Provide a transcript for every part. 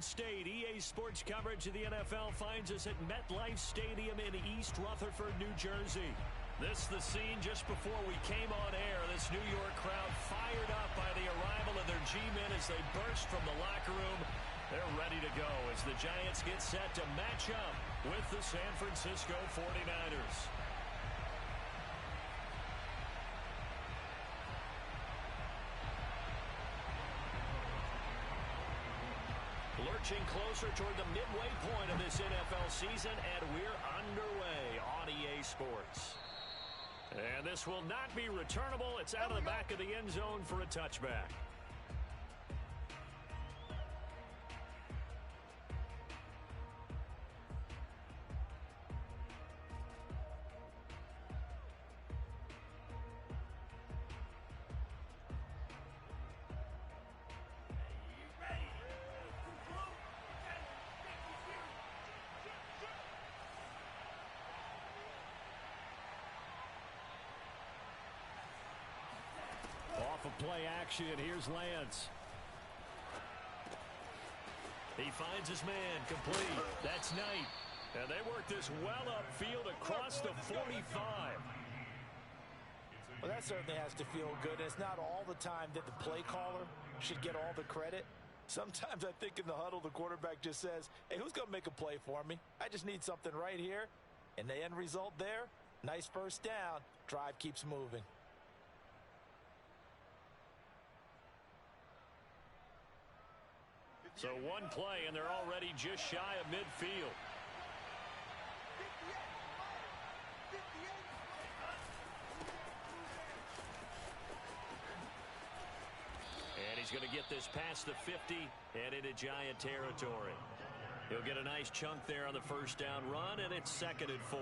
State. EA Sports coverage of the NFL finds us at MetLife Stadium in East Rutherford, New Jersey. This is the scene just before we came on air. This New York crowd fired up by the arrival of their G-men as they burst from the locker room. They're ready to go as the Giants get set to match up with the San Francisco 49ers. Lurching closer toward the midway point of this NFL season, and we're underway on EA Sports. And this will not be returnable. It's out of the back of the end zone for a touchback. Off of play action, here's Lance. He finds his man, complete. That's Knight. And they work this well upfield across the 45. Well, that certainly has to feel good. It's not all the time that the play caller should get all the credit. Sometimes I think in the huddle, the quarterback just says, hey, who's going to make a play for me? I just need something right here. And the end result there, nice first down. Drive keeps moving. So one play, and they're already just shy of midfield. And he's going to get this past the 50 and into Giant territory. He'll get a nice chunk there on the first down run, and it's 2nd and 4.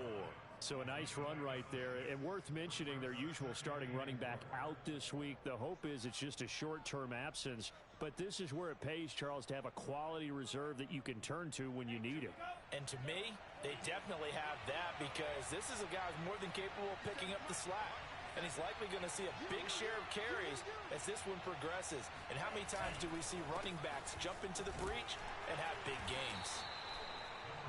So a nice run right there, and worth mentioning their usual starting running back out this week. The hope is it's just a short-term absence, but this is where it pays, Charles, to have a quality reserve that you can turn to when you need it. And to me, they definitely have that because this is a guy who's more than capable of picking up the slack. And he's likely going to see a big share of carries as this one progresses. And how many times do we see running backs jump into the breach and have big games?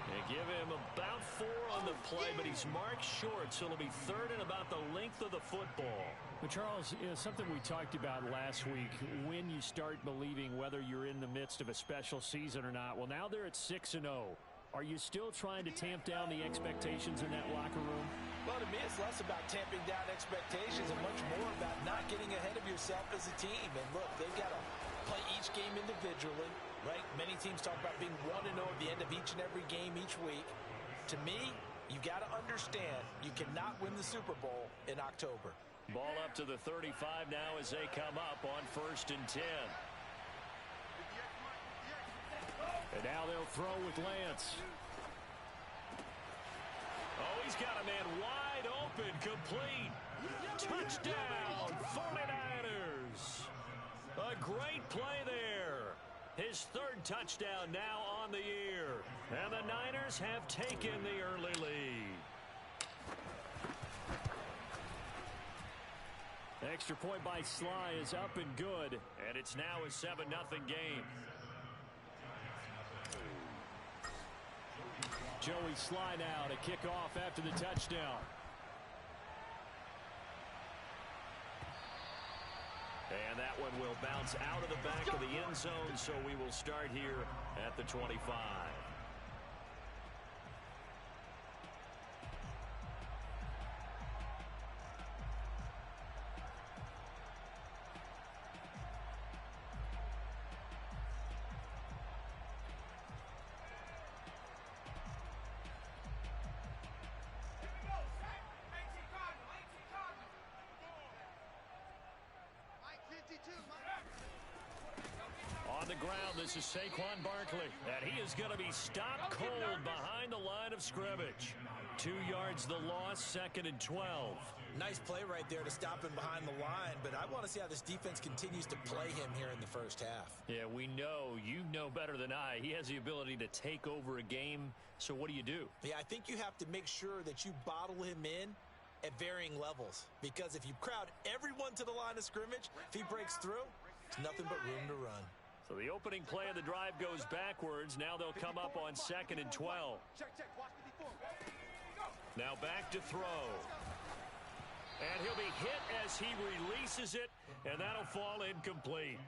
They give him about 4 on the play, but he's marked short, so it'll be 3rd and about the length of the football. But, Charles, something we talked about last week, when you start believing whether you're in the midst of a special season or not. Well, now they're at 6-0. Are you still trying to tamp down the expectations in that locker room? Well, to me, it's less about tamping down expectations and much more about not getting ahead of yourself as a team. And, look, they've got to play each game individually, right? Many teams talk about being 1-0 at the end of each and every game each week. To me, you've got to understand you cannot win the Super Bowl in October. Ball up to the 35 now as they come up on 1st and 10. And now they'll throw with Lance. Oh, he's got a man wide open, complete. Touchdown, 49ers. A great play there. His 3rd touchdown now on the year. And the Niners have taken the early lead. Extra point by Sly is up and good. And it's now a 7-0 game. Joey Sly now to kick off after the touchdown. And that one will bounce out of the back of the end zone, so we will start here at the 25. On the ground, this is Saquon Barkley, and he is going to be stopped cold behind the line of scrimmage. 2 yards the loss, 2nd and 12. Nice play right there to stop him behind the line, but I want to see how this defense continues to play him here in the first half. Yeah, we know. You know better than I. He has the ability to take over a game, so what do? Yeah, I think you have to make sure that you bottle him in at varying levels, because if you crowd everyone to the line of scrimmage, if he breaks through, it's nothing but room to run. So the opening play of the drive goes backwards. Now they'll come up on 2nd and 12. Now back to throw. And he'll be hit as he releases it, and that'll fall incomplete.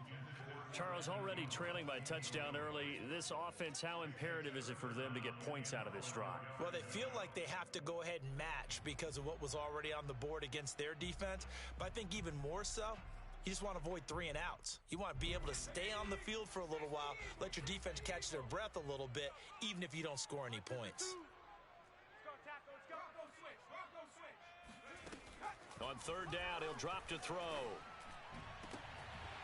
Charles, already trailing by a touchdown early. This offense, how imperative is it for them to get points out of this drive? Well, they feel like they have to go ahead and match because of what was already on the board against their defense. But I think even more so, you just want to avoid 3 and outs. You want to be able to stay on the field for a little while, let your defense catch their breath a little bit, even if you don't score any points. On 3rd down, he'll drop to throw.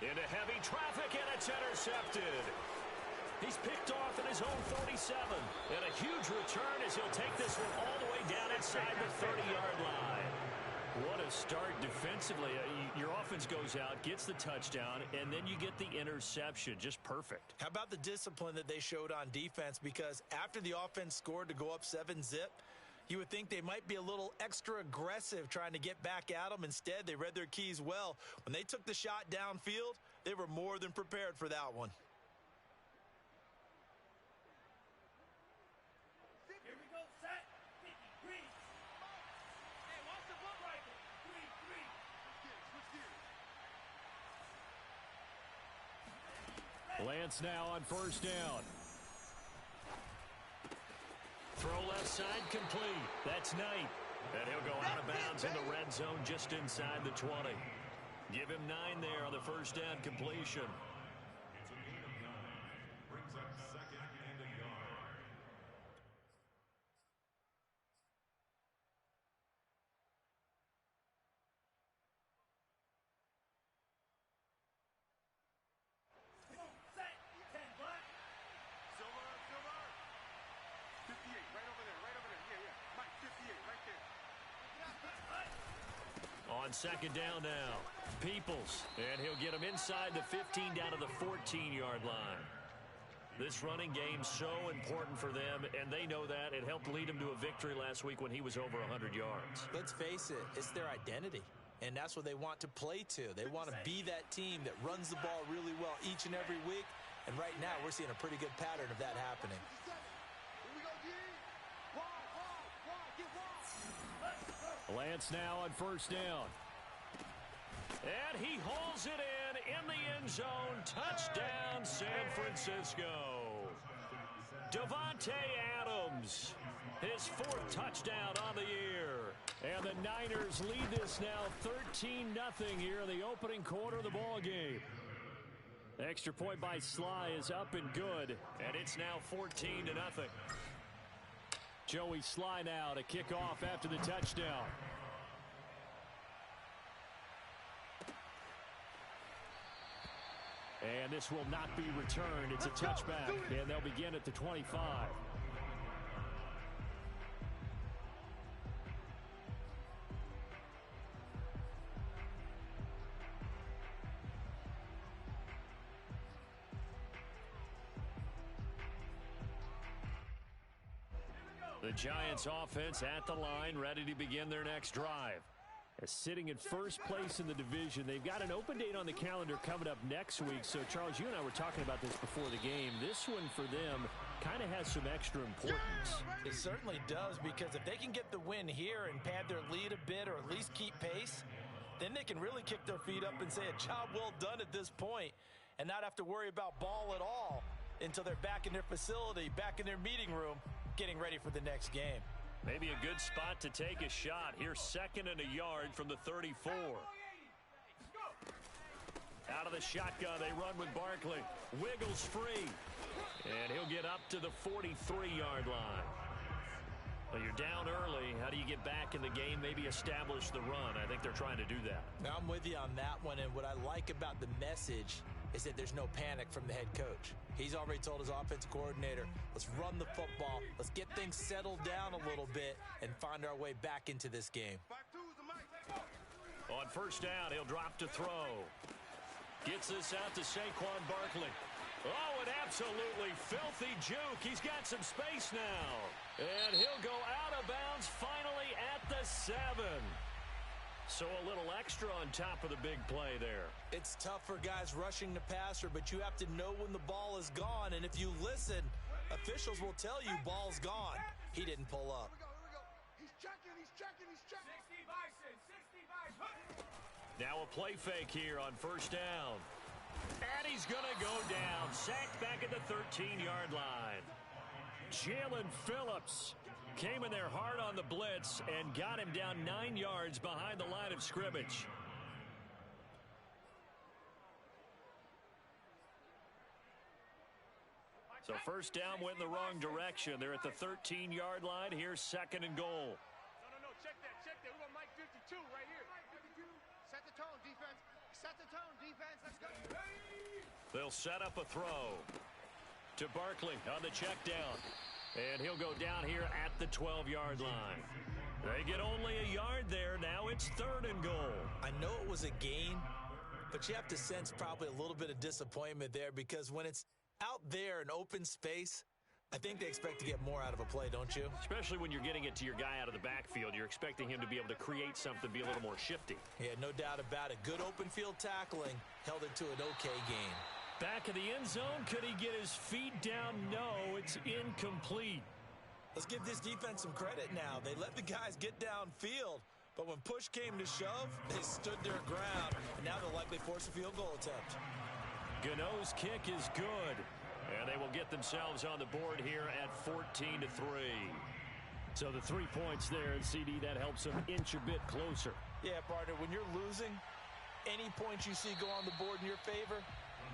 Into heavy traffic, and it's intercepted. He's picked off at his own 47. And a huge return as he'll take this one all the way down inside the 30-yard line. What a start defensively. Your offense goes out, gets the touchdown, and then you get the interception. Just perfect. How about the discipline that they showed on defense? Because after the offense scored to go up 7-zip, you would think they might be a little extra aggressive trying to get back at them. Instead, they read their keys well. When they took the shot downfield, they were more than prepared for that one. Here we go, set. 53. Hey, watch the butt rifle. 3-3. Lance now on 1st down. Throw left side complete. That's Knight. And he'll go out of bounds in the red zone just inside the 20. Give him 9 there on the 1st down completion. On 2nd down now, Peoples, and he'll get him inside the 15 down to the 14-yard line. This running game so important for them, and they know that. It helped lead them to a victory last week when he was over 100 yards. Let's face it, it's their identity, and that's what they want to play to. They want to be that team that runs the ball really well each and every week, and right now we're seeing a pretty good pattern of that happening. Lance now on 1st down. And he hauls it in the end zone. Touchdown, San Francisco. Davante Adams, his 4th touchdown on the year. And the Niners lead this now 13-0 here in the opening quarter of the ball game. Extra point by Sly is up and good, and it's now 14-0. Joey Sly now to kick off after the touchdown. And this will not be returned. It's a touchback, and they'll begin at the 25. The Giants offense at the line, ready to begin their next drive. Sitting in first place in the division. They've got an open date on the calendar coming up next week. So, Charles, you and I were talking about this before the game. This one for them kind of has some extra importance. It certainly does, because if they can get the win here and pad their lead a bit or at least keep pace, then they can really kick their feet up and say a job well done at this point and not have to worry about ball at all until they're back in their facility, back in their meeting room, getting ready for the next game. Maybe a good spot to take a shot. Here's 2nd and a yard from the 34. Out of the shotgun, they run with Barkley. Wiggles free. And he'll get up to the 43-yard line. Well, you're down early. How do you get back in the game, maybe establish the run? I think they're trying to do that. Now, I'm with you on that one, and what I like about the message is that there's no panic from the head coach. He's already told his offensive coordinator, let's run the football, let's get things settled down a little bit and find our way back into this game. On 1st down, he'll drop to throw. Gets this out to Saquon Barkley. Oh, an absolutely filthy juke. He's got some space now. And he'll go out of bounds finally at the 7. So a little extra on top of the big play there. It's tough for guys rushing the passer, but you have to know when the ball is gone. And if you listen, officials will tell you ball's gone. He didn't pull up. Here we go. He's checking. 60 Bison, 60 Bison. Now a play fake here on first down. And he's going to go down. Sacked back at the 13-yard line. Jalen Phillips came in there hard on the blitz and got him down 9 yards behind the line of scrimmage. So first down went in the wrong direction. They're at the 13-yard line. Here's second and goal. No. Check that. We're going to Mike 52 right here. Set the tone, defense. Let's go. They'll set up a throw to Barkley on the check down. And he'll go down here at the 12-yard line. They get only a yard there. Now it's third and goal. I know it was a gain, but you have to sense probably a little bit of disappointment there because when it's out there in open space, I think they expect to get more out of a play, don't you? Especially when you're getting it to your guy out of the backfield. You're expecting him to be able to create something, be a little more shifty. Yeah, no doubt about it. Good open field tackling held it to an okay gain. Back in the end zone, could he get his feet down? No, it's incomplete. Let's give this defense some credit now. They let the guys get downfield, but when push came to shove, they stood their ground, and now they'll likely force a field goal attempt. Gano's kick is good, and they will get themselves on the board here at 14-3. So the 3 points there, and CD, that helps them inch a bit closer. Yeah, partner, when you're losing, any points you see go on the board in your favor,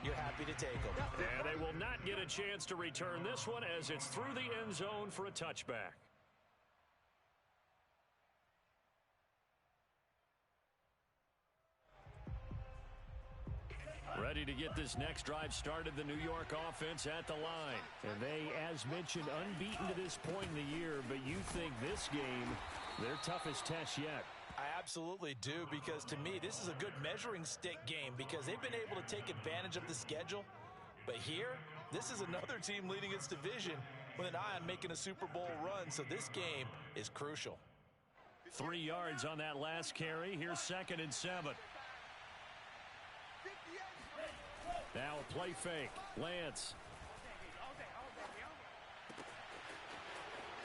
you're happy to take them. And they will not get a chance to return this one as it's through the end zone for a touchback. Ready to get this next drive started, the New York offense at the line. And they, as mentioned, unbeaten to this point in the year, but you think this game, their toughest test yet. I absolutely do, because to me, this is a good measuring stick game because they've been able to take advantage of the schedule. But here, this is another team leading its division with an eye on making a Super Bowl run, so this game is crucial. 3 yards on that last carry. Here's 2nd and 7. Now a play fake. Lance.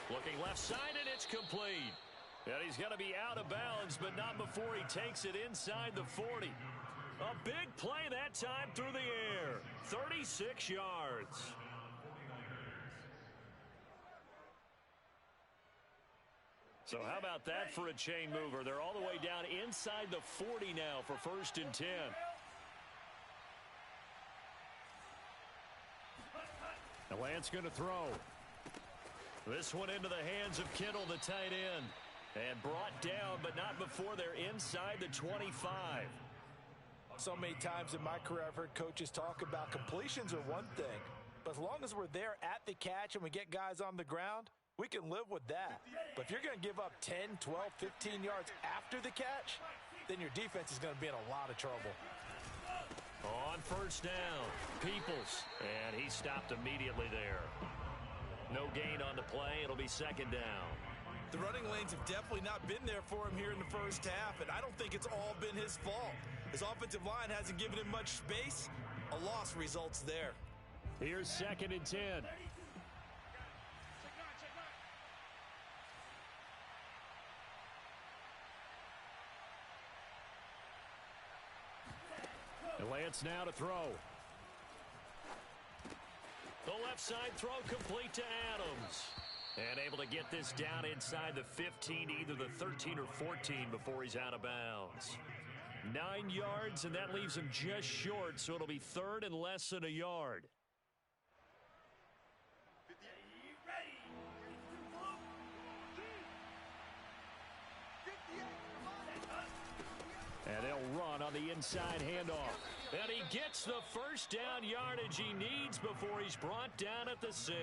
Looking left side, and it's complete. And he's going to be out of bounds, but not before he takes it inside the 40. A big play that time through the air. 36 yards. So how about that for a chain mover? They're all the way down inside the 40 now for 1st and 10. And Lance going to throw. This one into the hands of Kittle, the tight end. And brought down, but not before they're inside the 25. So many times in my career, I've heard coaches talk about completions are one thing. But as long as we're there at the catch and we get guys on the ground, we can live with that. But if you're going to give up 10, 12, 15 yards after the catch, then your defense is going to be in a lot of trouble. On 1st down, Peoples. And he stopped immediately there. No gain on the play. It'll be 2nd down. The running lanes have definitely not been there for him here in the first half, and I don't think it's all been his fault. His offensive line hasn't given him much space. A loss results there. Here's 2nd and 10. And Lance now to throw. The left side throw complete to Adams. And able to get this down inside the 15, either the 13 or 14 before he's out of bounds. 9 yards, and that leaves him just short, so it'll be 3rd and less than a yard. And they'll run on the inside handoff. And he gets the 1st down yardage he needs before he's brought down at the 6.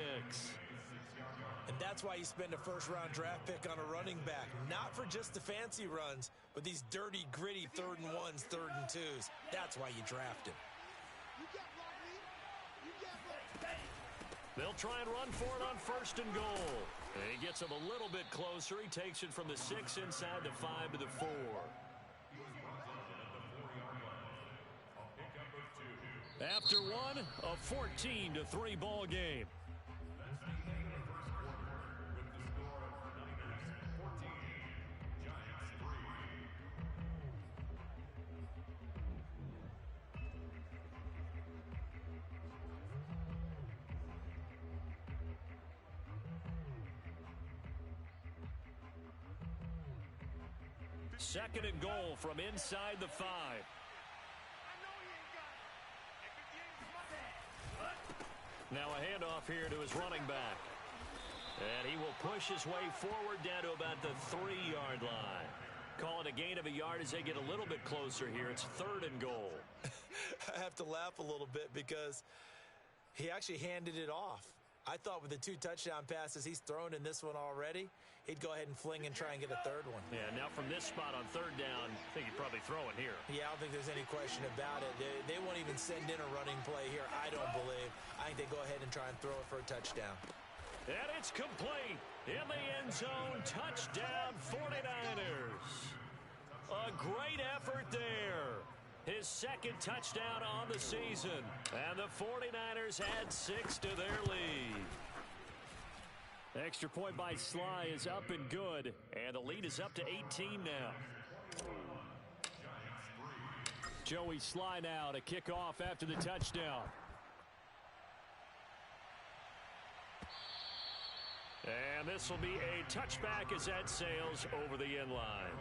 And that's why you spend a 1st-round draft pick on a running back. Not for just the fancy runs, but these dirty, gritty 3rd and 1s, 3rd and 2s. That's why you draft him. They'll try and run for it on 1st and goal. And he gets him a little bit closer. He takes it from the 6 inside the 5 to the 4. After one, a 14-3 ball game. Second and goal from inside the 5. Now a handoff here to his running back. And he will push his way forward down to about the 3-yard line. Call it a gain of a yard as they get a little bit closer here. It's third and goal. I have to laugh a little bit because he actually handed it off. I thought with the 2 touchdown passes he's thrown in this one already, he'd go ahead and fling and try and get a third one. Yeah, now from this spot on third down, I think he'd probably throw it here. Yeah, I don't think there's any question about it. They won't even send in a running play here, I don't believe. I think they go ahead and try and throw it for a touchdown. And it's complete. In the end zone, touchdown 49ers. A great effort there. His second touchdown on the season. And the 49ers add 6 to their lead. Extra point by Sly is up and good. And the lead is up to 18 now. Joey Sly now to kick off after the touchdown. And this will be a touchback as that sails over the end line.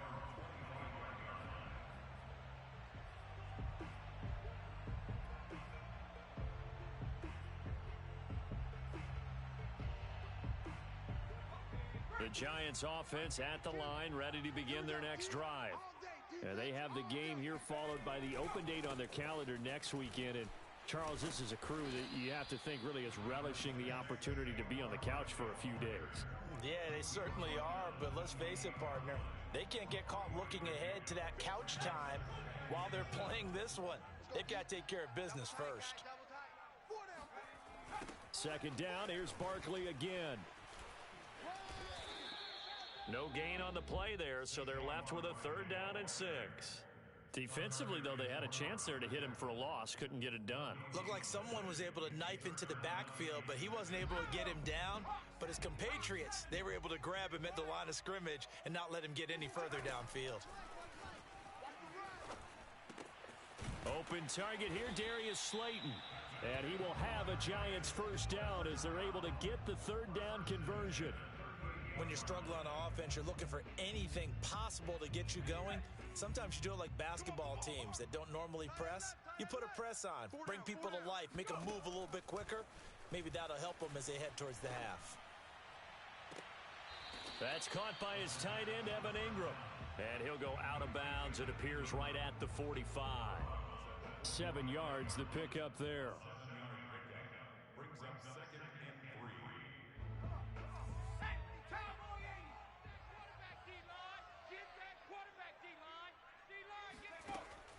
The Giants offense at the line, ready to begin their next drive. And they have the game here followed by the open date on their calendar next weekend. And Charles, this is a crew that you have to think really is relishing the opportunity to be on the couch for a few days. Yeah, they certainly are, but let's face it, partner. They can't get caught looking ahead to that couch time while they're playing this one. They've got to take care of business first. Second down, here's Barkley again. No gain on the play there, so they're left with a third down and 6. Defensively, though, they had a chance there to hit him for a loss. Couldn't get it done. Looked like someone was able to knife into the backfield, but he wasn't able to get him down. But his compatriots, they were able to grab him at the line of scrimmage and not let him get any further downfield. Open target here, Darius Slayton. And he will have a Giants first down as they're able to get the third down conversion. When you're struggling on offense, you're looking for anything possible to get you going. Sometimes you do it like basketball teams that don't normally press. You put a press on, bring people to life, make them move a little bit quicker. Maybe that'll help them as they head towards the half. That's caught by his tight end, Evan Ingram. And he'll go out of bounds. It appears right at the 45. 7 yards, the pickup there.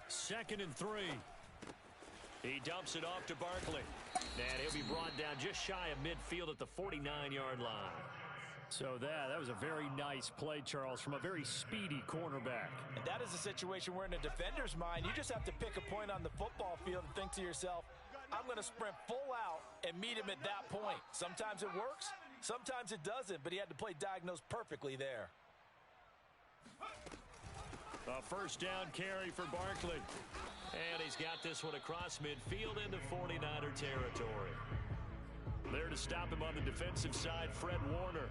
Second and 3. He dumps it off to Barkley. And he'll be brought down just shy of midfield at the 49-yard line. So that was a very nice play, Charles, from a very speedy cornerback. And that is a situation where in a defender's mind, you just have to pick a point on the football field and think to yourself, I'm going to sprint full out and meet him at that point. Sometimes it works, sometimes it doesn't, but he had to play diagnosed perfectly there. A first down carry for Barkley. And he's got this one across midfield into 49er territory. There to stop him on the defensive side, Fred Warner.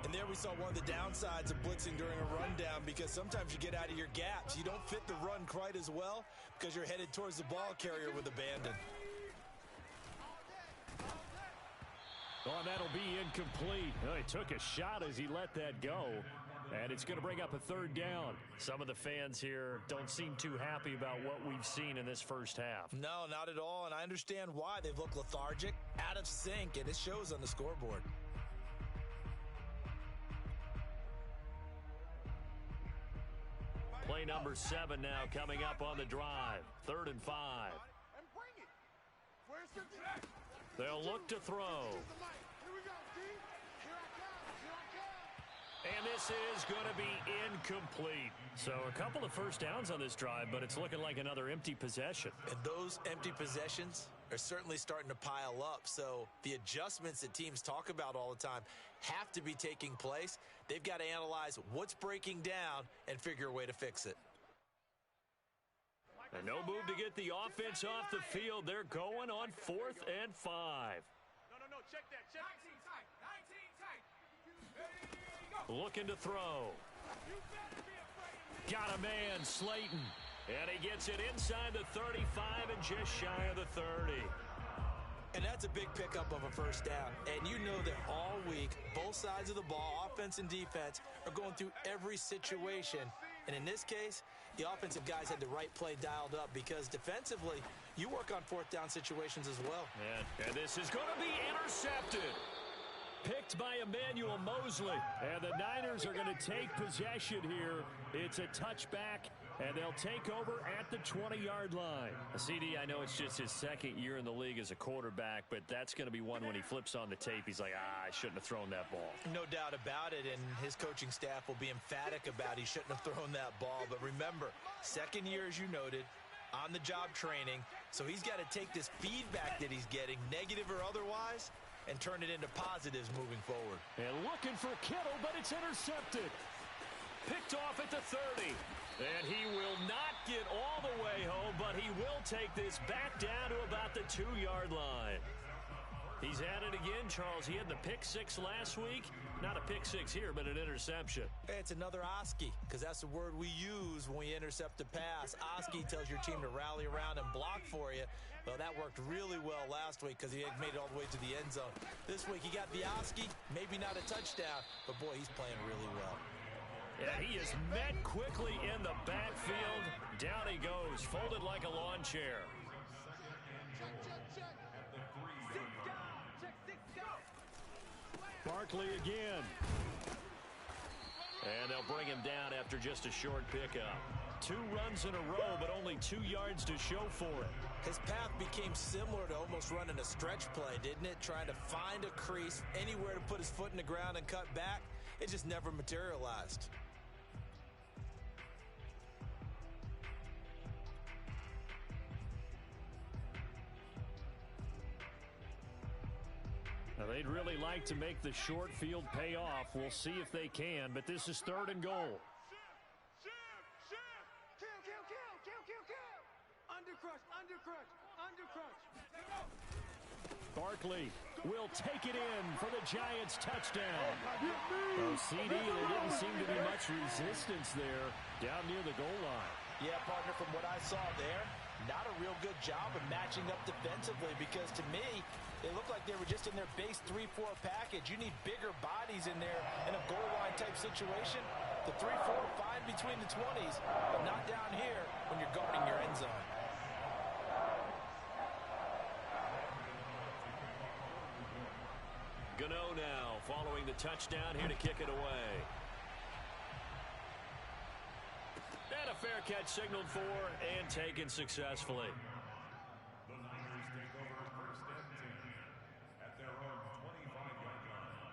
And there we saw one of the downsides of blitzing during a rundown, because sometimes you get out of your gaps. You don't fit the run quite as well because you're headed towards the ball carrier with abandon. Oh, that'll be incomplete. Oh, he took a shot as he let that go. And it's going to bring up a third down. Some of the fans here don't seem too happy about what we've seen in this first half. No, not at all. And I understand why. They've looked lethargic, out of sync, and it shows on the scoreboard. Play number 7 now coming up on the drive. 3rd and 5. They'll look to throw. And this is going to be incomplete. So a couple of first downs on this drive, but it's looking like another empty possession. And those empty possessions are certainly starting to pile up. So the adjustments that teams talk about all the time have to be taking place. They've got to analyze what's breaking down and figure a way to fix it. And no move to get the offense off the field. They're going on 4th and 5. No, check that. Check 19 tight. 19 tight. Looking to throw. Got a man, Slayton. And he gets it inside the 35 and just shy of the 30. And that's a big pickup of a first down. And you know that all week, both sides of the ball, offense and defense, are going through every situation. And in this case, the offensive guys had the right play dialed up because defensively, you work on 4th down situations as well. And this is going to be intercepted. Picked by Emmanuel Mosley. And the Niners are going to take possession here. It's a touchback, and they'll take over at the 20-yard line. CD, I know it's just his second year in the league as a quarterback, but that's going to be one when he flips on the tape. He's like, I shouldn't have thrown that ball. No doubt about it, and his coaching staff will be emphatic about he shouldn't have thrown that ball. But remember, second year, as you noted, on-the-job training, so he's got to take this feedback that he's getting, negative or otherwise, and turn it into positives moving forward. And looking for Kittle, but it's intercepted. Picked off at the 30. And he will not get all the way home, but he will take this back down to about the 2-yard line. He's at it again, Charles. He had the pick 6 last week. Not a pick 6 here, but an interception. It's another Oski, because that's the word we use when we intercept a pass. Oski tells your team to rally around and block for you. Well, that worked really well last week because he made it all the way to the end zone. This week, he got the Oski, maybe not a touchdown, but boy, he's playing really well. Yeah, he is met quickly in the backfield. Down he goes, folded like a lawn chair. Barkley again. And they'll bring him down after just a short pickup. 2 runs in a row, but only 2 yards to show for it. His path became similar to almost running a stretch play, didn't it? Trying to find a crease, anywhere to put his foot in the ground and cut back. It just never materialized. Now, they'd really like to make the short field pay off. We'll see if they can, but this is 3rd and goal. Barkley will take it in for the Giants touchdown. Oh, CD, there didn't seem to be much resistance there down near the goal line. Yeah, partner, from what I saw there, not a real good job of matching up defensively because to me, they looked like they were just in their base 3-4 package. You need bigger bodies in there in a goal line type situation. The 3-4 fine between the 20s, but not down here when you're guarding your end zone. Gano now following the touchdown here to kick it away. And a fair catch signaled for and taken successfully. The Niners take over 1st and 10 at their own 25-yard line.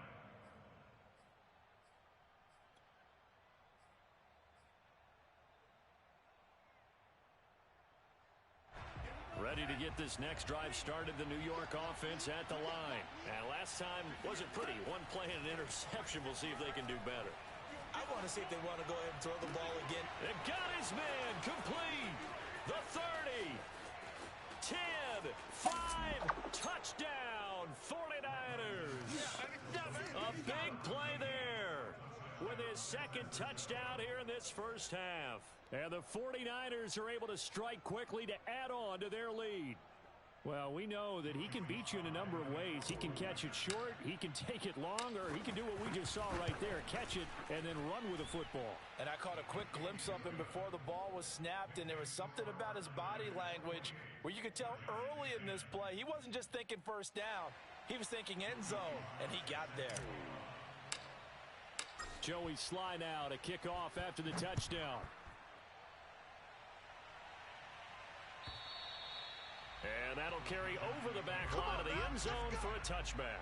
Ready to get this next drive started, the New York offense at the line. And last time wasn't pretty. One play and an interception. We'll see if they can do better. I want to see if they want to go ahead and throw the ball again. They got his man complete. The 30, 10, 5, touchdown, 49ers. A big play there with his 2nd touchdown here in this first half. And the 49ers are able to strike quickly to add on to their lead. Well, we know that he can beat you in a number of ways. He can catch it short, he can take it long, or he can do what we just saw right there, catch it and then run with the football. And I caught a quick glimpse of him before the ball was snapped, and there was something about his body language where you could tell early in this play, he wasn't just thinking first down, he was thinking end zone, and he got there. Joey Sly now to kick off after the touchdown. And that'll carry over the back line of the end zone for a touchback.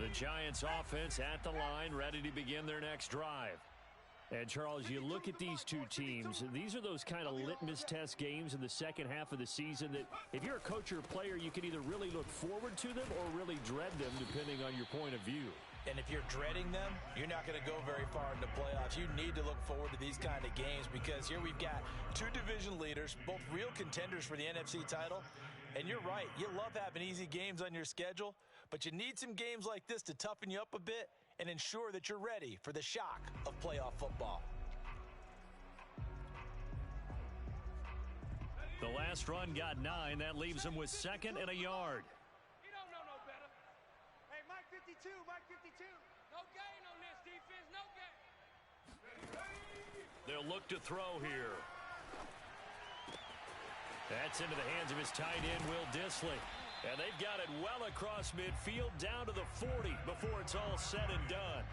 The Giants offense at the line, ready to begin their next drive. And, Charles, you look at these two teams, these are those kind of litmus test games in the second half of the season that if you're a coach or a player, you can either really look forward to them or really dread them, depending on your point of view. And if you're dreading them, you're not going to go very far in the playoffs. You need to look forward to these kind of games because here we've got two division leaders, both real contenders for the NFC title. And you're right, you love having easy games on your schedule, but you need some games like this to toughen you up a bit and ensure that you're ready for the shock of playoff football. The last run got 9. That leaves him with 2nd and a yard. You don't know no better. Hey, Mike 52, Mike 52. No gain on this defense, no gain. They'll look to throw here. That's into the hands of his tight end, Will Dissly. And they've got it well across midfield down to the 40 before it's all said and done.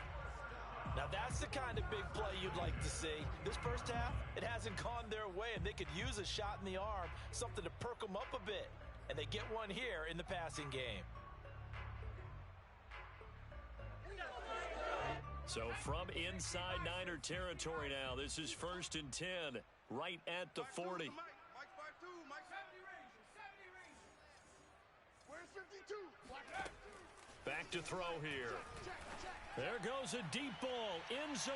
Now that's the kind of big play you'd like to see. This first half, it hasn't gone their way, and they could use a shot in the arm, something to perk them up a bit. And they get one here in the passing game. So from inside Niner territory now, this is 1st and 10, right at the 40. Back to throw here. There goes a deep ball, end zone.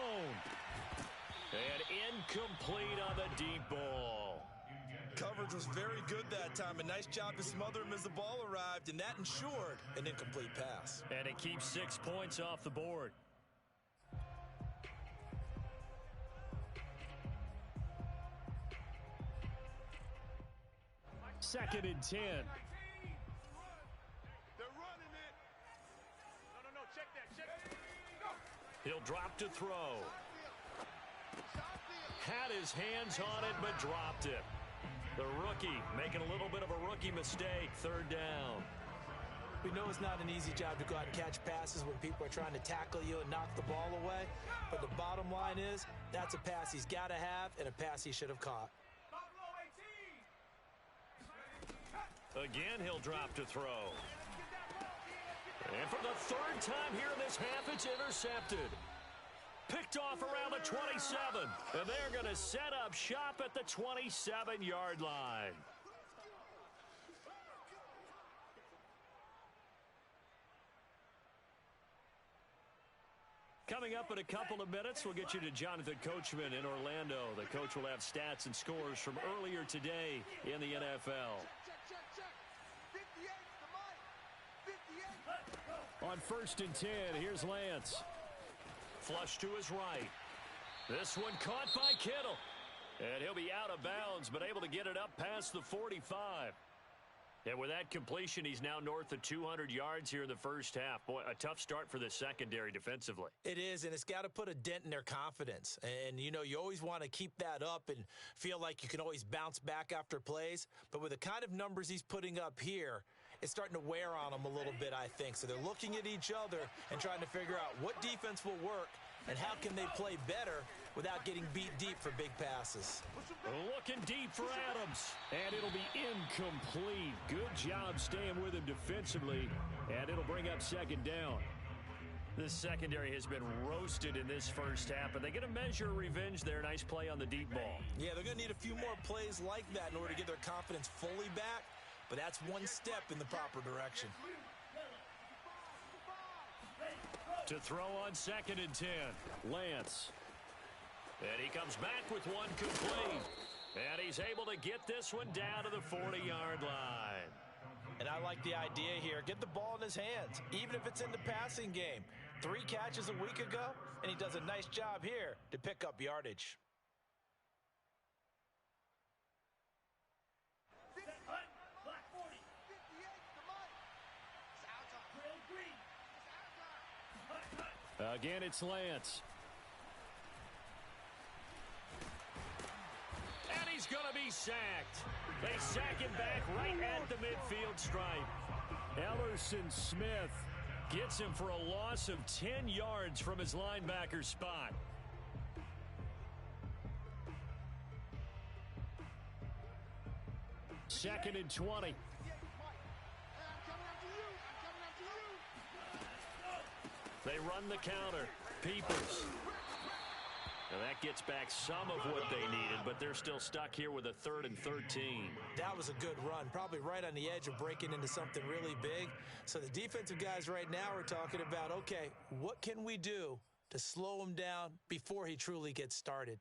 And incomplete on the deep ball. Coverage was very good that time. A nice job to smother him as the ball arrived, and that ensured an incomplete pass. And it keeps 6 points off the board. Second and 10. He'll drop to throw. Had his hands on it, but dropped it. The rookie making a little bit of a rookie mistake. 3rd down. We know it's not an easy job to go out and catch passes when people are trying to tackle you and knock the ball away. But the bottom line is, that's a pass he's got to have and a pass he should have caught. Again, he'll drop to throw. And for the 3rd time here in this half, it's intercepted. Picked off around the 27. And they're going to set up shop at the 27-yard line. Coming up in a couple of minutes, we'll get you to Jonathan Coachman in Orlando. The coach will have stats and scores from earlier today in the NFL. On 1st and 10, here's Lance. Flush to his right. This one caught by Kittle. And he'll be out of bounds, but able to get it up past the 45. And with that completion, he's now north of 200 yards here in the first half. Boy, a tough start for the secondary defensively. It is, and it's got to put a dent in their confidence. And, you know, you always want to keep that up and feel like you can always bounce back after plays. But with the kind of numbers he's putting up here, it's starting to wear on them a little bit, I think. So they're looking at each other and trying to figure out what defense will work and how can they play better without getting beat deep for big passes. Looking deep for Adams, and it'll be incomplete. Good job staying with him defensively, and it'll bring up 2nd down. This secondary has been roasted in this first half, but they get a measure of revenge there. Nice play on the deep ball. Yeah, they're going to need a few more plays like that in order to get their confidence fully back, but that's one step in the proper direction. To throw on 2nd and 10, Lance. And he comes back with one complete. And he's able to get this one down to the 40-yard line. And I like the idea here. Get the ball in his hands, even if it's in the passing game. 3 catches a week ago, and he does a nice job here to pick up yardage. Again, it's Lance. And he's going to be sacked. They sack him back right at the midfield stripe. Ellerson Smith gets him for a loss of 10 yards from his linebacker spot. Second and 20. run the counter. Peoples. Now that gets back some of what they needed, but they're still stuck here with a 3rd and 13. That was a good run, probably right on the edge of breaking into something really big. So the defensive guys right now are talking about, okay, what can we do to slow him down before he truly gets started?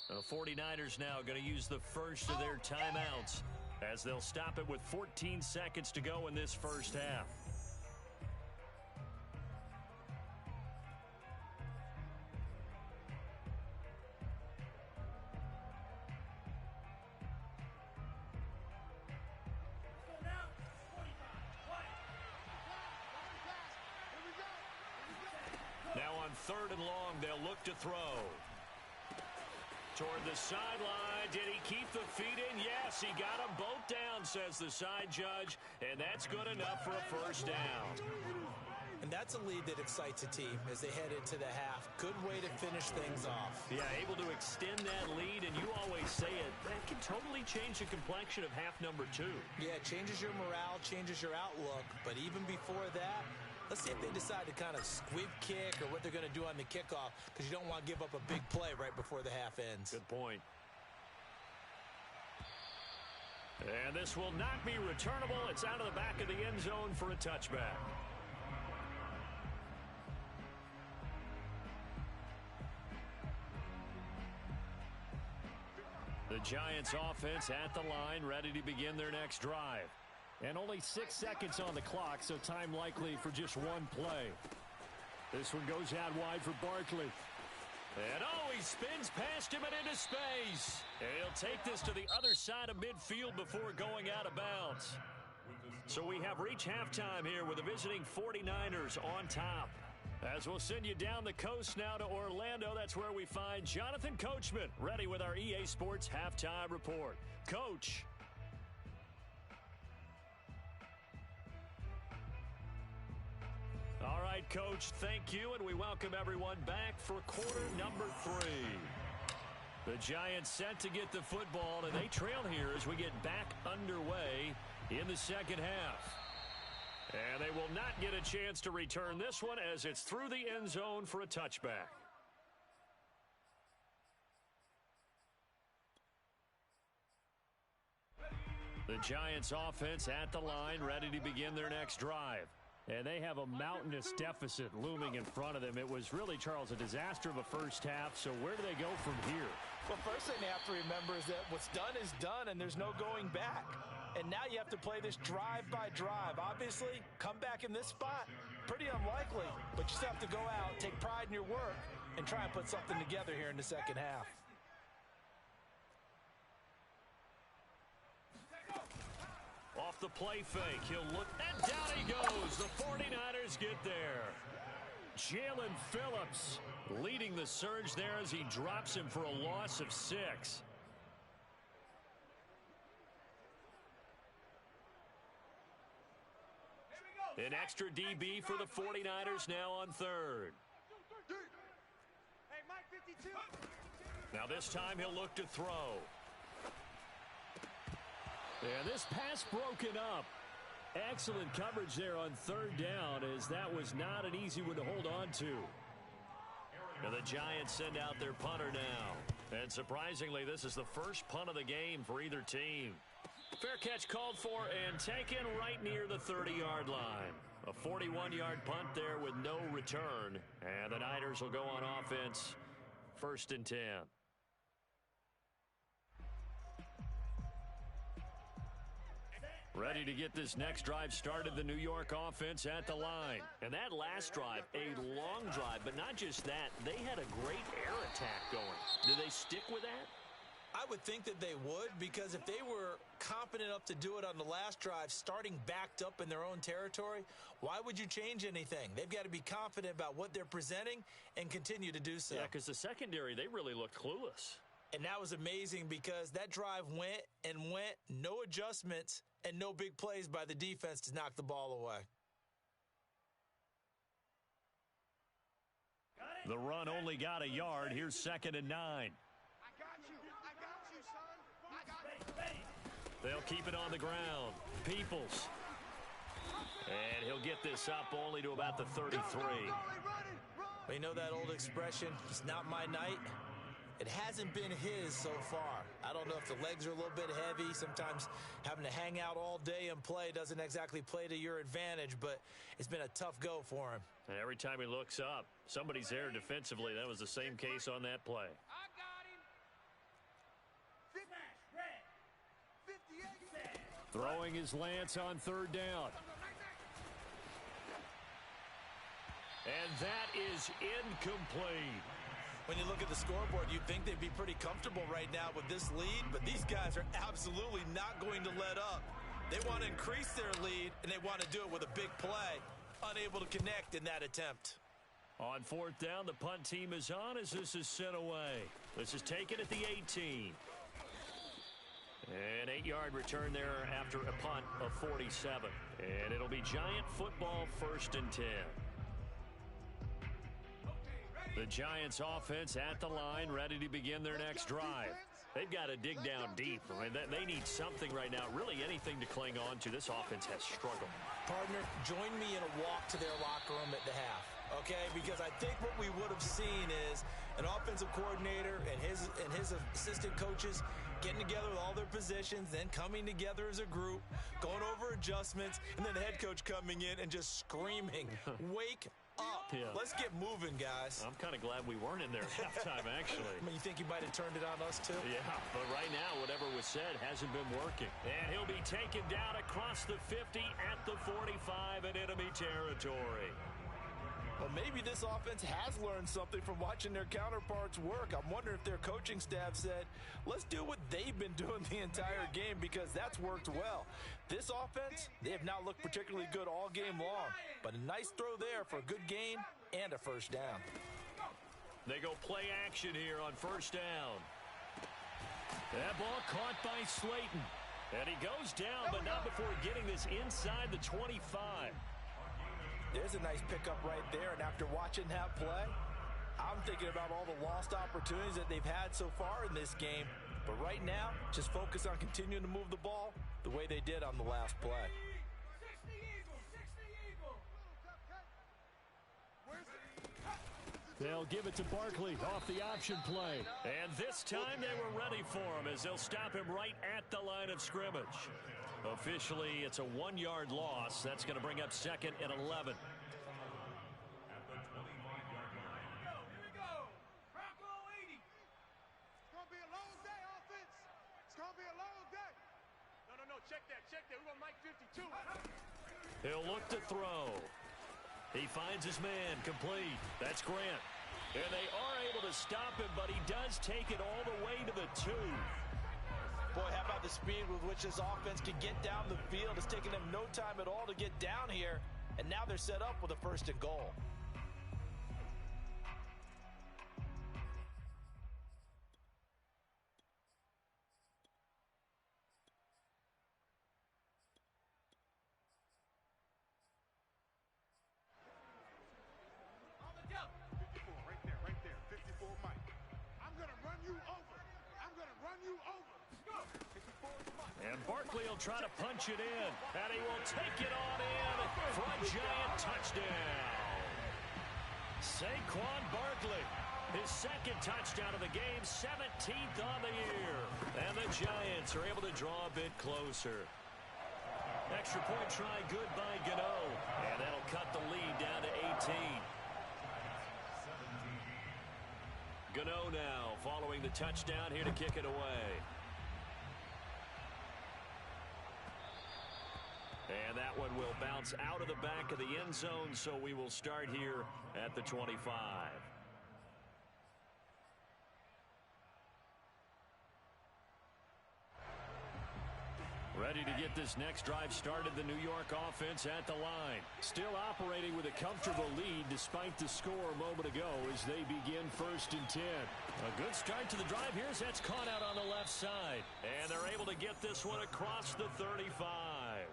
The 49ers now going to use the first of their timeouts as they'll stop it with 14 seconds to go in this first half. Now on 3rd and long, they'll look to throw. Toward the sideline. Did he keep the feet in? Yes, he got them both down, says the side judge, and that's good enough for a first down. And that's a lead that excites a team as they head into the half. Good way to finish things off. Yeah, able to extend that lead, and you always say it, that can totally change the complexion of half number 2. Yeah, it changes your morale, changes your outlook, but even before that, let's see if they decide to kind of squib kick or what they're going to do on the kickoff, because you don't want to give up a big play right before the half ends. Good point. And this will not be returnable. It's out of the back of the end zone for a touchback. The Giants offense at the line, ready to begin their next drive. And only 6 seconds on the clock, so time likely for just one play. This one goes out wide for Barkley. And he spins past him and into space. And he'll take this to the other side of midfield before going out of bounds. So we have reached halftime here with the visiting 49ers on top. As we'll send you down the coast now to Orlando, that's where we find Jonathan Coachman, ready with our EA Sports Halftime Report. Coach. All right, Coach, thank you, and we welcome everyone back for quarter number 3. The Giants set to get the football, and they trail here as we get back underway in the second half. And they will not get a chance to return this one as it's through the end zone for a touchback. The Giants offense at the line, ready to begin their next drive. And they have a mountainous deficit looming in front of them. It was really, Charles, a disaster of a first half. So where do they go from here? Well, first thing they have to remember is that what's done is done, and there's no going back. And now you have to play this drive by drive. Obviously, come back in this spot, pretty unlikely. But you still have to go out, take pride in your work, and try and put something together here in the second half. Off the play fake, he'll look, and down he goes. The 49ers get there. Jalen Phillips leading the surge there as he drops him for a loss of 6. An extra DB for the 49ers now on 3rd. Hey, Mike 52. Now this time he'll look to throw. And this pass broken up. Excellent coverage there on 3rd down, as that was not an easy one to hold on to. And the Giants send out their punter now. And surprisingly, this is the first punt of the game for either team. Fair catch called for and taken right near the 30-yard line. A 41-yard punt there with no return. And the Niners will go on offense 1st and 10. Ready to get this next drive started, the New York offense at the line. And that last drive, a long drive, but not just that. They had a great air attack going. Do they stick with that? I would think that they would, because if they were confident enough to do it on the last drive, starting backed up in their own territory, why would you change anything? They've got to be confident about what they're presenting and continue to do so. Yeah, because the secondary, they really looked clueless. And that was amazing because that drive went and went, no adjustments, and no big plays by the defense to knock the ball away. The run only got a yard. Here's 2nd and 9. I got you, son. I got you. They'll keep it on the ground. Peoples. And he'll get this up only to about the 33. Well, you know that old expression, it's not my night? It hasn't been his so far. I don't know if the legs are a little bit heavy. Sometimes having to hang out all day and play doesn't exactly play to your advantage, but it's been a tough go for him. And every time he looks up, somebody's there defensively. That was the same case on that play. I got him. 58. Throwing his Lance on third down. And that is incomplete. When you look at the scoreboard, you'd think they'd be pretty comfortable right now with this lead, but these guys are absolutely not going to let up. They want to increase their lead, and they want to do it with a big play. Unable to connect in that attempt. On fourth down, the punt team is on as this is sent away. This is taken at the 18. An 8-yard return there after a punt of 47. And it'll be Giant football, 1st and 10. The Giants offense at the line, ready to begin their next drive. They've got to dig down deep. I mean, they need something right now, really anything to cling on to. This offense has struggled. Partner, join me in a walk to their locker room at the half, okay? Because I think what we would have seen is an offensive coordinator and his assistant coaches getting together with all their positions, then coming together as a group, going over adjustments, and then the head coach coming in and just screaming, wake up. Yeah. Let's get moving, guys. I'm kind of glad we weren't in there at halftime, actually. I mean, you think you might have turned it on us, too? Yeah, but right now, whatever was said hasn't been working. And he'll be taken down across the 50 at the 45 in enemy territory. Well, maybe this offense has learned something from watching their counterparts work. I'm wondering if their coaching staff said, let's do what they've been doing the entire game, because that's worked well. This offense, they have not looked particularly good all game long, but a nice throw there for a good gain and a first down. They go play action here on first down. That ball caught by Slayton. And he goes down, but not before getting this inside the 25. There's a nice pickup right there, and after watching that play, I'm thinking about all the lost opportunities that they've had so far in this game. But right now, just focus on continuing to move the ball the way they did on the last play. 60 Eagle. They'll give it to Barkley off the option play. And this time they were ready for him as they'll stop him right at the line of scrimmage. Officially, it's a 1-yard loss. That's going to bring up 2nd and 11. At the 25-yard line. Here we go. Bronco 80. It's going to be a long day, offense. It's going to be a long day. No. Check that. We're going to Mike 52. He'll look to throw. He finds his man complete. That's Grant. And they are able to stop him, but he does take it all the way to the 2. Boy, how about the speed with which this offense can get down the field? It's taken them no time at all to get down here, and now they're set up with a 1st and goal. On the jump. 54, right there. 54, Mike. I'm going to run you over. And Barkley will try to punch it in. And he will take it on in for a Giant touchdown. Saquon Barkley, his 2nd touchdown of the game, 17th on the year. And the Giants are able to draw a bit closer. Extra point try good by Gano. And that'll cut the lead down to 18. Gano now following the touchdown here to kick it away. And that one will bounce out of the back of the end zone, so we will start here at the 25. Ready to get this next drive started, the New York offense at the line. Still operating with a comfortable lead despite the score a moment ago as they begin 1st and 10. A good start to the drive here as that's caught out on the left side. And they're able to get this one across the 35.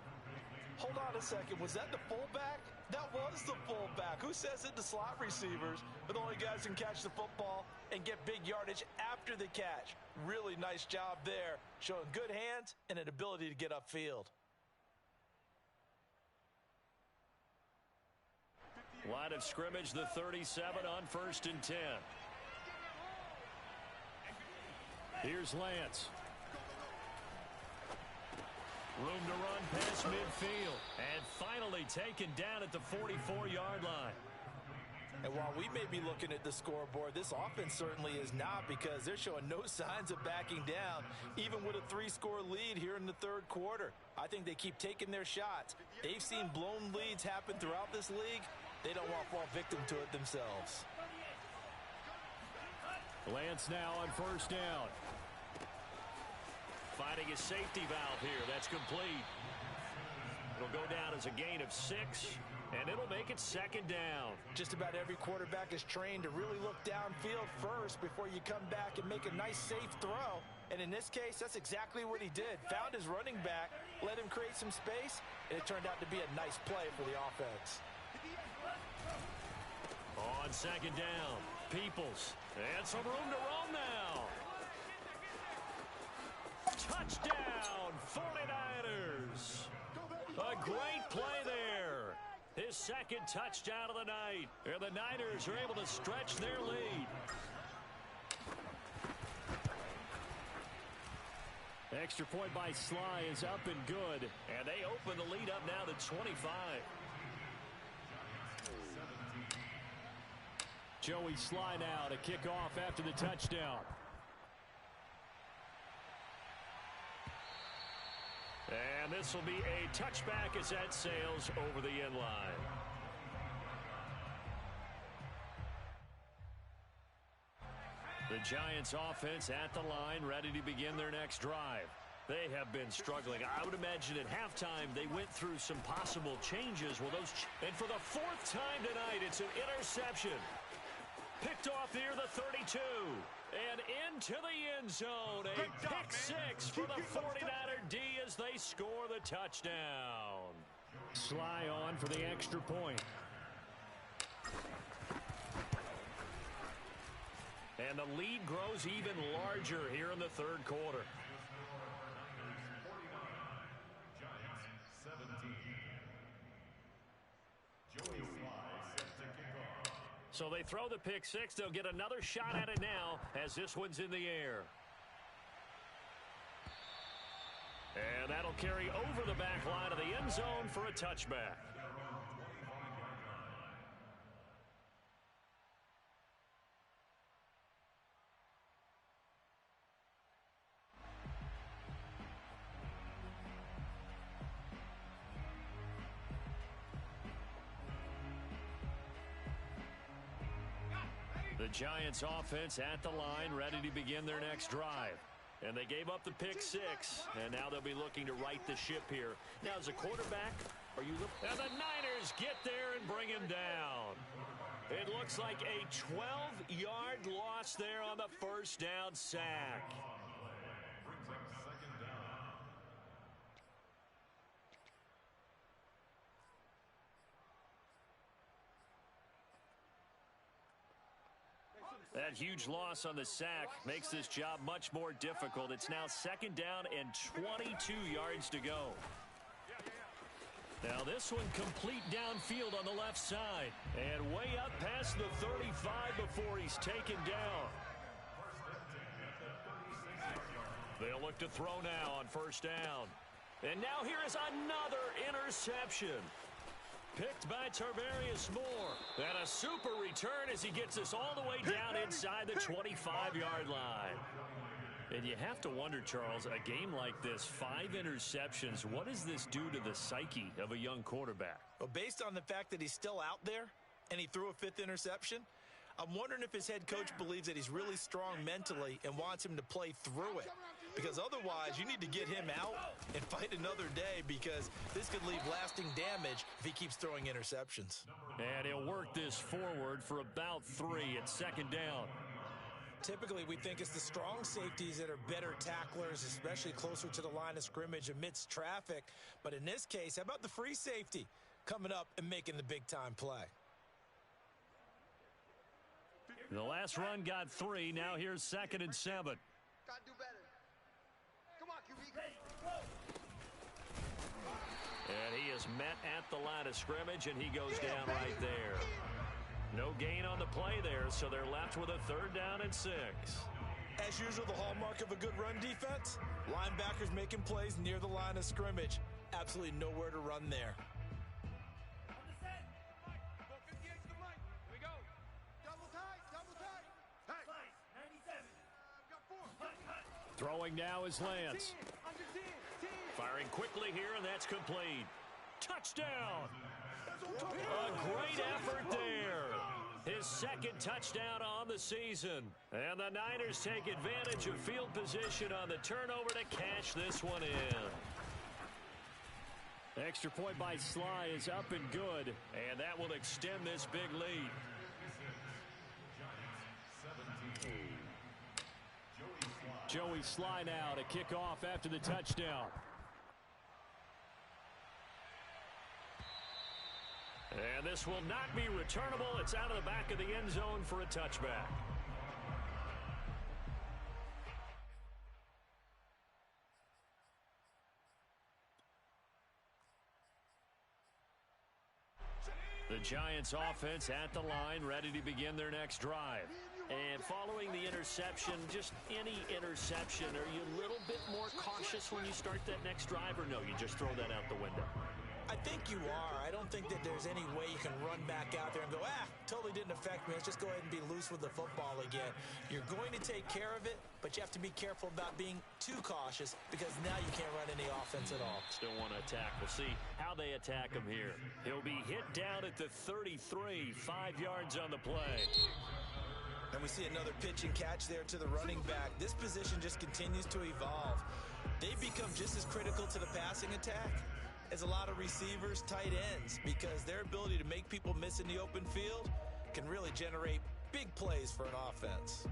Hold on a second. Was that the fullback? That was the fullback. Who says it? The slot receivers are the only guys who can catch the football and get big yardage after the catch. Really nice job there, showing good hands and an ability to get upfield. Line of scrimmage, the 37 on 1st and 10. Here's Lance. Room to run past midfield. And finally taken down at the 44-yard line. And while we may be looking at the scoreboard, this offense certainly is not, because they're showing no signs of backing down, even with a 3-score lead here in the third quarter. I think they keep taking their shots. They've seen blown leads happen throughout this league. They don't want to fall victim to it themselves. Lance now on 1st down. Finding a safety valve here. That's complete. It'll go down as a gain of 6, and it'll make it 2nd down. Just about every quarterback is trained to really look downfield first before you come back and make a nice, safe throw. And in this case, that's exactly what he did. Found his running back, let him create some space, and it turned out to be a nice play for the offense. On 2nd down, Peoples. And some room to roam now. Touchdown, 49ers. A great play there. His 2nd touchdown of the night. And the Niners are able to stretch their lead. Extra point by Sly is up and good. And they open the lead up now to 25. Joey Sly now to kick off after the touchdown. And this will be a touchback as that sails over the end line. The Giants offense at the line, ready to begin their next drive. They have been struggling. I would imagine at halftime they went through some possible changes. And for the 4th time tonight, it's an interception. Picked off near the 32. And into the end zone. A pick 6 for the 49er D as they score the touchdown. Sly on for the extra point. And the lead grows even larger here in the third quarter. So they throw the pick 6. They'll get another shot at it now as this one's in the air. And that'll carry over the back line of the end zone for a touchback. The Giants offense at the line, ready to begin their next drive. And they gave up the pick 6, and now they'll be looking to right the ship here. Now, as a quarterback, are you looking? And the Niners get there and bring him down. It looks like a 12-yard loss there on the 1st down sack. That huge loss on the sack makes this job much more difficult. It's now 2nd down and 22 yards to go. Now this one complete downfield on the left side. And way up past the 35 before he's taken down. They'll look to throw now on 1st down. And now here is another interception. Picked by Tarvarius Moore. And a super return as he gets us all the way down inside the 25-yard line. And you have to wonder, Charles, a game like this, 5 interceptions, what does this do to the psyche of a young quarterback? Well, based on the fact that he's still out there and he threw a 5th interception, I'm wondering if his head coach believes that he's really strong mentally and wants him to play through it. Because otherwise, you need to get him out and fight another day, because this could leave lasting damage if he keeps throwing interceptions. And he'll work this forward for about 3 at 2nd down. Typically, we think it's the strong safeties that are better tacklers, especially closer to the line of scrimmage amidst traffic. But in this case, how about the free safety coming up and making the big-time play? The last run got 3. Now here's 2nd and 7. Gotta do better. Come on, QB. And he is met at the line of scrimmage, and he goes down right there. No gain on the play there, so they're left with a 3rd down and 6. As usual, the hallmark of a good run defense, linebackers making plays near the line of scrimmage. Absolutely nowhere to run there. Throwing now is Lance. Firing quickly here, and that's complete. Touchdown! A great effort there. His 2nd touchdown on the season. And the Niners take advantage of field position on the turnover to cash this one in. Extra point by Sly is up and good. And that will extend this big lead. Joey Sly now to kick off after the touchdown. And this will not be returnable. It's out of the back of the end zone for a touchback. The Giants offense at the line, ready to begin their next drive. And following the interception, just any interception, are you a little bit more cautious when you start that next drive, or no, you just throw that out the window? I think you are. I don't think that there's any way you can run back out there and go, totally didn't affect me. Let's just go ahead and be loose with the football again. You're going to take care of it, but you have to be careful about being too cautious because now you can't run any offense at all. Still want to attack. We'll see how they attack him here. He'll be hit down at the 33, 5 yards on the play. And we see another pitch and catch there to the running back. This position just continues to evolve. They become just as critical to the passing attack as a lot of receivers, tight ends, because their ability to make people miss in the open field can really generate big plays for an offense.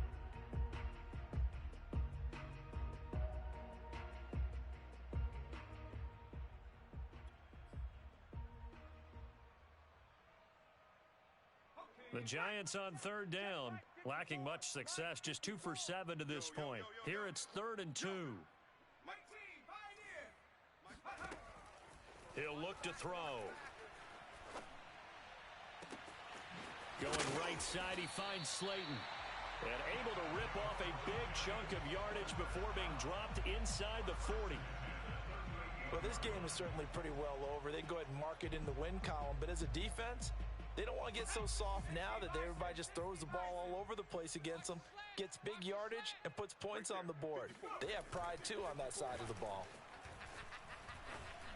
The Giants on 3rd down, lacking much success, just 2 for 7 to this point. Here it's 3rd and 2. He'll look to throw. Going right side, he finds Slayton. And able to rip off a big chunk of yardage before being dropped inside the 40. Well, this game is certainly pretty well over. They go ahead and mark it in the win column, but as a defense, they don't want to get so soft now that everybody just throws the ball all over the place against them, gets big yardage, and puts points on the board. They have pride, too, on that side of the ball.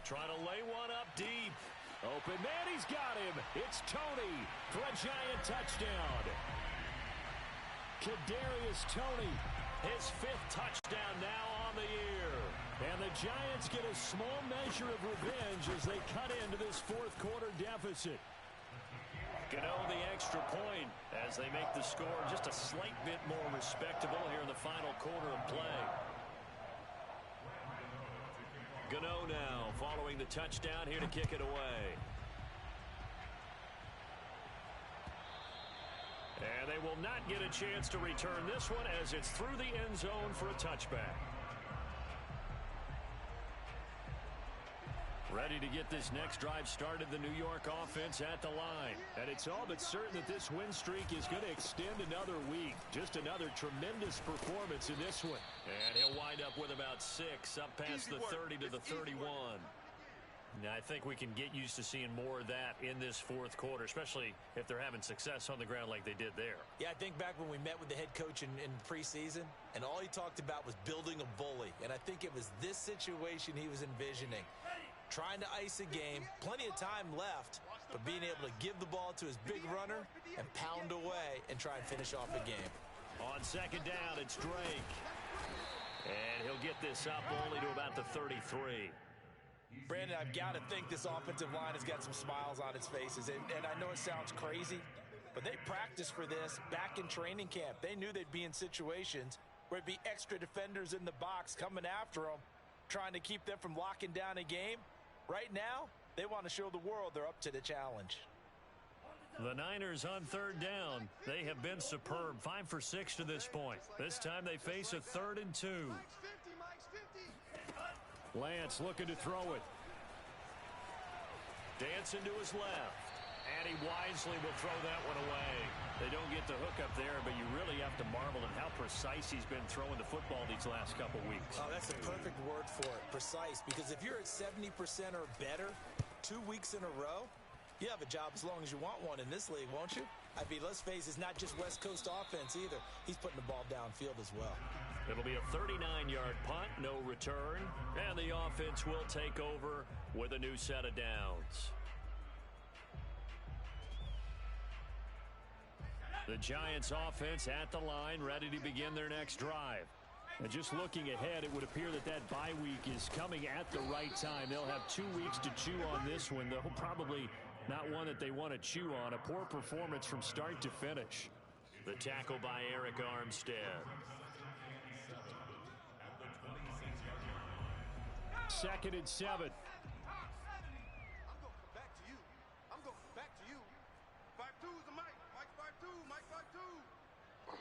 Trying to lay one up deep. Open man, he's got him. It's Toney for a Giant touchdown. Kadarius Toney, his 5th touchdown now on the year. And the Giants get a small measure of revenge as they cut into this 4th quarter deficit. Gano the extra point as they make the score just a slight bit more respectable here in the final quarter of play. Gano now following the touchdown here to kick it away. And they will not get a chance to return this one as it's through the end zone for a touchback. Ready to get this next drive started, the New York offense at the line. And it's all but certain that this win streak is going to extend another week. Just another tremendous performance in this one. And he'll wind up with about 6, up past the 30 to the 31. Now, I think we can get used to seeing more of that in this 4th quarter, especially if they're having success on the ground like they did there. Yeah, I think back when we met with the head coach in preseason, and all he talked about was building a bully. And I think it was this situation he was envisioning. Trying to ice a game, plenty of time left, but being able to give the ball to his big runner and pound away and try and finish off a game. On 2nd down, it's Drake. And he'll get this up only to about the 33. Brandon, I've got to think this offensive line has got some smiles on its faces. And I know it sounds crazy, But they practiced for this back in training camp. They knew they'd be in situations where it'd be extra defenders in the box coming after them, trying to keep them from locking down a game. Right now, they want to show the world they're up to the challenge. The Niners on third down. They have been superb. 5 for 6 to this point. This time they face a 3rd and 2. Lance looking to throw it. Dancing to his left. And he wisely will throw that one away. They don't get the hook up there, but you really have to marvel at how precise he's been throwing the football these last couple weeks. Oh, that's the perfect word for it, precise. Because if you're at 70% or better 2 weeks in a row, you have a job as long as you want one in this league, won't you? I mean, let's face it, it's not just West Coast offense either. He's putting the ball downfield as well. It'll be a 39-yard punt, no return, and the offense will take over with a new set of downs. The Giants offense at the line, ready to begin their next drive. And just looking ahead, it would appear that bye week is coming at the right time. They'll have 2 weeks to chew on this one, though probably not one that they want to chew on. A poor performance from start to finish. The tackle by Eric Armstead. 2nd and 7. I'm going back to you. I'm going back to you. 5-2 is the Mike. Mike 5-2. Mike 5-2.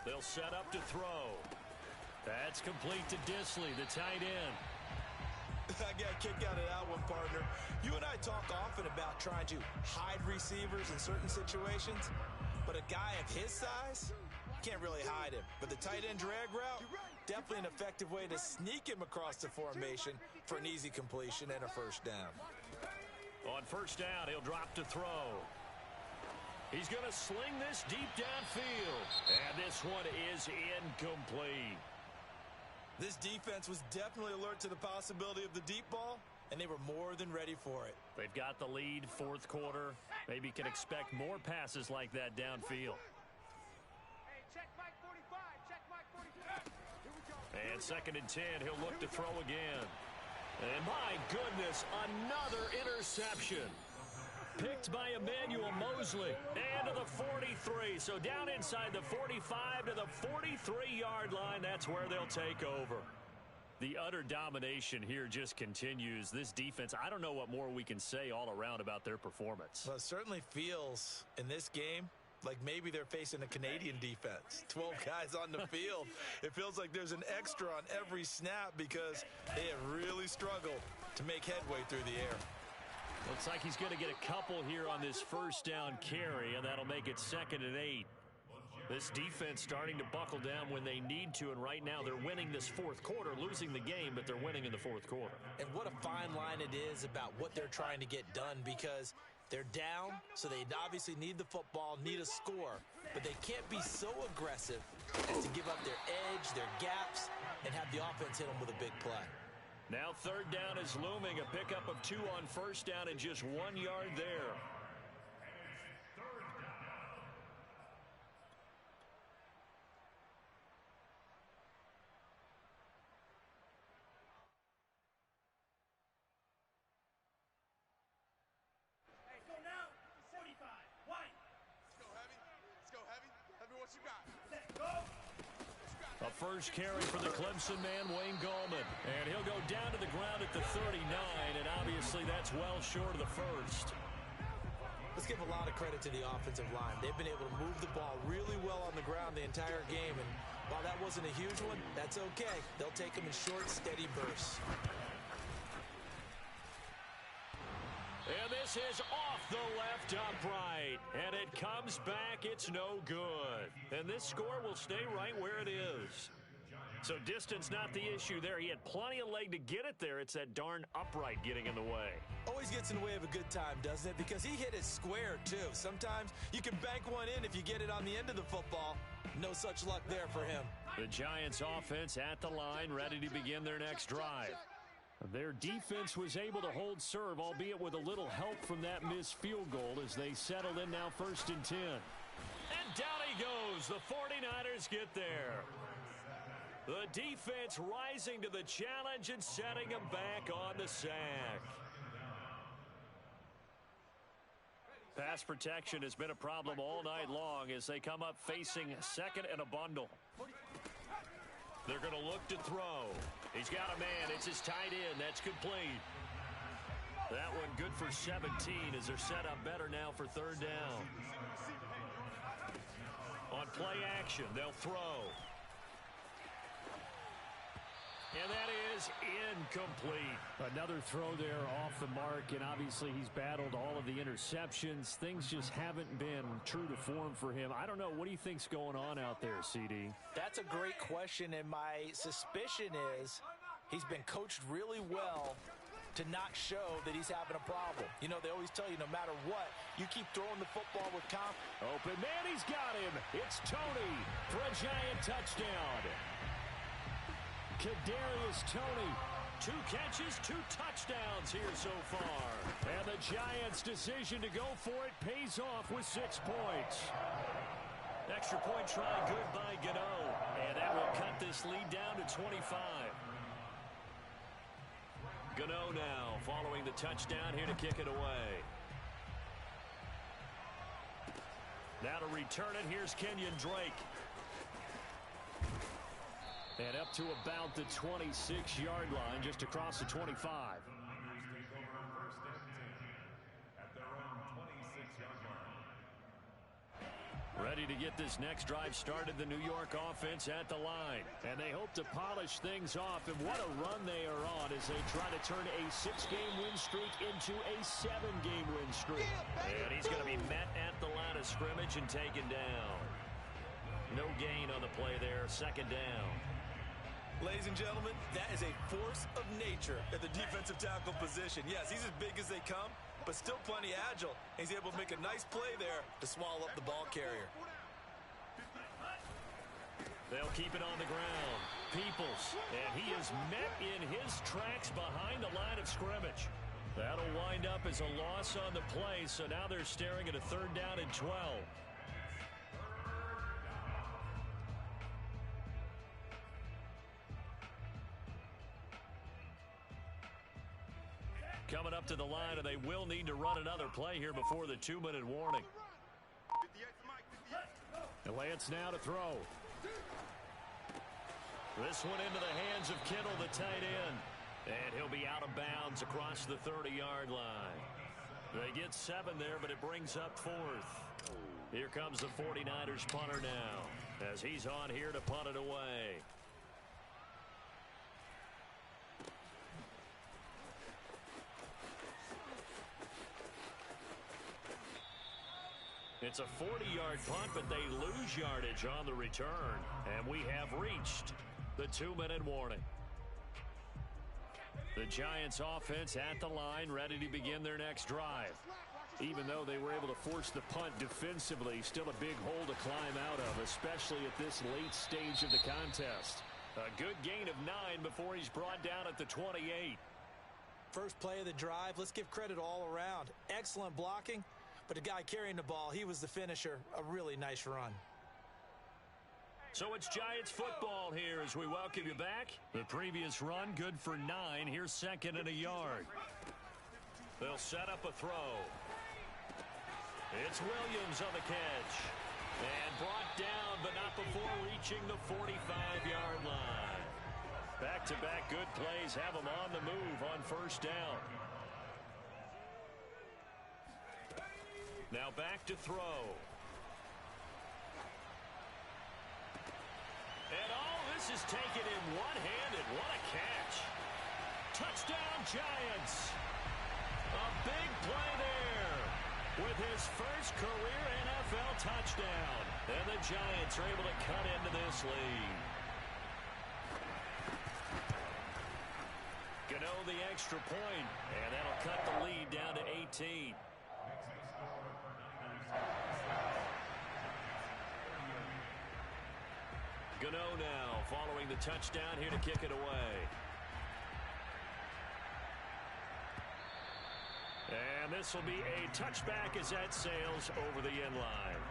They'll set up to throw. That's complete to Disley, the tight end. I got a kick out of that one, partner. You and I talk often about trying to hide receivers in certain situations, but a guy of his size can't really hide him. But the tight end drag route, definitely an effective way to sneak him across the formation for an easy completion and a first down. On first down, he'll drop to throw. He's going to sling this deep downfield. And this one is incomplete. This defense was definitely alert to the possibility of the deep ball, and they were more than ready for it. They've got the lead, 4th quarter. Maybe can expect more passes like that downfield. Hey, check Mike 45. Check Mike 45. Here we go. And 2nd and 10, he'll look to throw again. And my goodness, another interception. Picked by Emmanuel Mosley. And to the 43. So down inside the 45 to the 43-yard line. That's where they'll take over. The utter domination here just continues. This defense, I don't know what more we can say all around about their performance. Well, it certainly feels in this game like maybe they're facing a Canadian defense. 12 guys on the field. It feels like there's an extra on every snap because they have really struggled to make headway through the air. Looks like he's going to get a couple here on this first down carry, and that'll make it 2nd and 8. This defense starting to buckle down when they need to, and right now they're winning this 4th quarter, losing the game, but they're winning in the 4th quarter. And what a fine line it is about what they're trying to get done, because they're down, so they obviously need the football, need a score, but they can't be so aggressive as to give up their edge, their gaps, and have the offense hit them with a big play. Now 3rd down is looming, a pickup of 2 on first down and just 1 yard there. Hey, go now. 45. White. Let's go heavy. Let's go heavy. Heavy, what you got? Let's go. A first carry for the Clemson man, Wayne Gallman. And he'll go down to the ground at the 39, and obviously that's well short of the first. Let's give a lot of credit to the offensive line. They've been able to move the ball really well on the ground the entire game, and while that wasn't a huge one, that's okay. They'll take them in short, steady bursts. And this is off the left upright. And it comes back. It's no good. And this score will stay right where it is. So distance not the issue there. He had plenty of leg to get it there. It's that darn upright getting in the way. Always gets in the way of a good time, doesn't it? Because he hit it square, too. Sometimes you can bank one in if you get it on the end of the football. No such luck there for him. The Giants offense at the line, ready to begin their next drive. Their defense was able to hold serve, albeit with a little help from that missed field goal as they settled in now 1st and 10. And down he goes. The 49ers get there. The defense rising to the challenge and setting them back on the sack. Pass protection has been a problem all night long as they come up facing second and a bundle. They're going to look to throw. He's got a man. It's his tight end. That's complete. That one good for 17 as they're set up better now for third down. On play action, they'll throw. And that is incomplete. Another throw there off the mark, and obviously he's battled all of the interceptions. Things just haven't been true to form for him. I don't know. What do you think's going on out there, CD? That's a great question, and my suspicion is he's been coached really well to not show that he's having a problem. You know, they always tell you no matter what, you keep throwing the football with confidence. Open man, he's got him. It's Toney for a giant touchdown. Kadarius Toney. 2 catches, 2 touchdowns here so far. And the Giants' decision to go for it pays off with 6 points. Extra point try good by Gano. And that will cut this lead down to 25. Gano now following the touchdown here to kick it away. Now to return it, here's Kenyon Drake. And up to about the 26-yard line, just across the 25. Ready to get this next drive started, the New York offense at the line. And they hope to polish things off, and what a run they are on as they try to turn a 6-game win streak into a 7-game win streak. And he's going to be met at the line of scrimmage and taken down. No gain on the play there, second down. Ladies and gentlemen, that is a force of nature at the defensive tackle position. Yes, he's as big as they come, but still plenty agile. He's able to make a nice play there to swallow up the ball carrier. They'll keep it on the ground. Peoples, and he is met in his tracks behind the line of scrimmage. That'll wind up as a loss on the play, so now they're staring at a third down and 12. Coming up to the line, and they will need to run another play here before the 2-minute warning. And Lance now to throw. This one into the hands of Kittle, the tight end. And he'll be out of bounds across the 30-yard line. They get 7 there, but it brings up 4th. Here comes the 49ers punter now, as he's on here to punt it away. It's a 40-yard punt, but they lose yardage on the return. And we have reached the 2-minute warning. The Giants offense at the line, ready to begin their next drive. Even though they were able to force the punt defensively, still a big hole to climb out of, especially at this late stage of the contest. A good gain of 9 before he's brought down at the 28. First play of the drive, let's give credit all around. Excellent blocking. But the guy carrying the ball, he was the finisher. A really nice run. So it's Giants football here as we welcome you back. The previous run good for 9. Here's second and a yard. They'll set up a throw. It's Williams on the catch. And brought down, but not before reaching the 45-yard line. Back-to-back good plays have him on the move on first down. Now back to throw. And all this is taken in one-handed. What a catch. Touchdown, Giants. A big play there with his first career NFL touchdown. And the Giants are able to cut into this lead. Gano the extra point, and that'll cut the lead down to 18. Gano now following the touchdown here to kick it away. And this will be a touchback as that sails over the end line.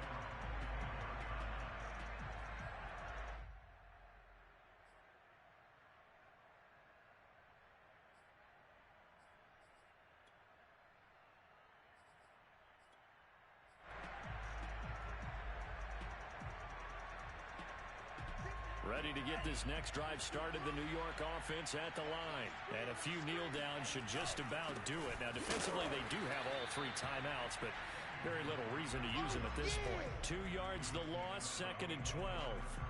Ready to get this next drive started, the New York offense at the line. And a few kneel downs should just about do it. Now, defensively, they do have all 3 timeouts, but very little reason to use them at this point. 2 yards the loss, 2nd and 12.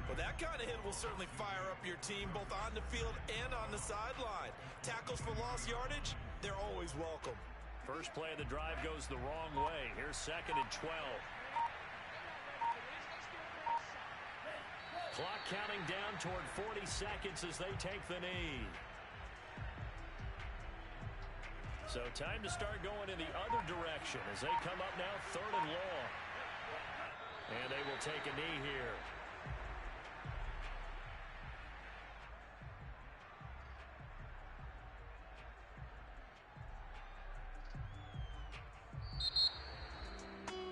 Well, that kind of hit will certainly fire up your team both on the field and on the sideline. Tackles for lost yardage, they're always welcome. First play of the drive goes the wrong way. Here's 2nd and 12. Clock counting down toward 40 seconds as they take the knee. So time to start going in the other direction as they come up now 3rd and long. And they will take a knee here.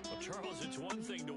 Well, Charles, it's one thing to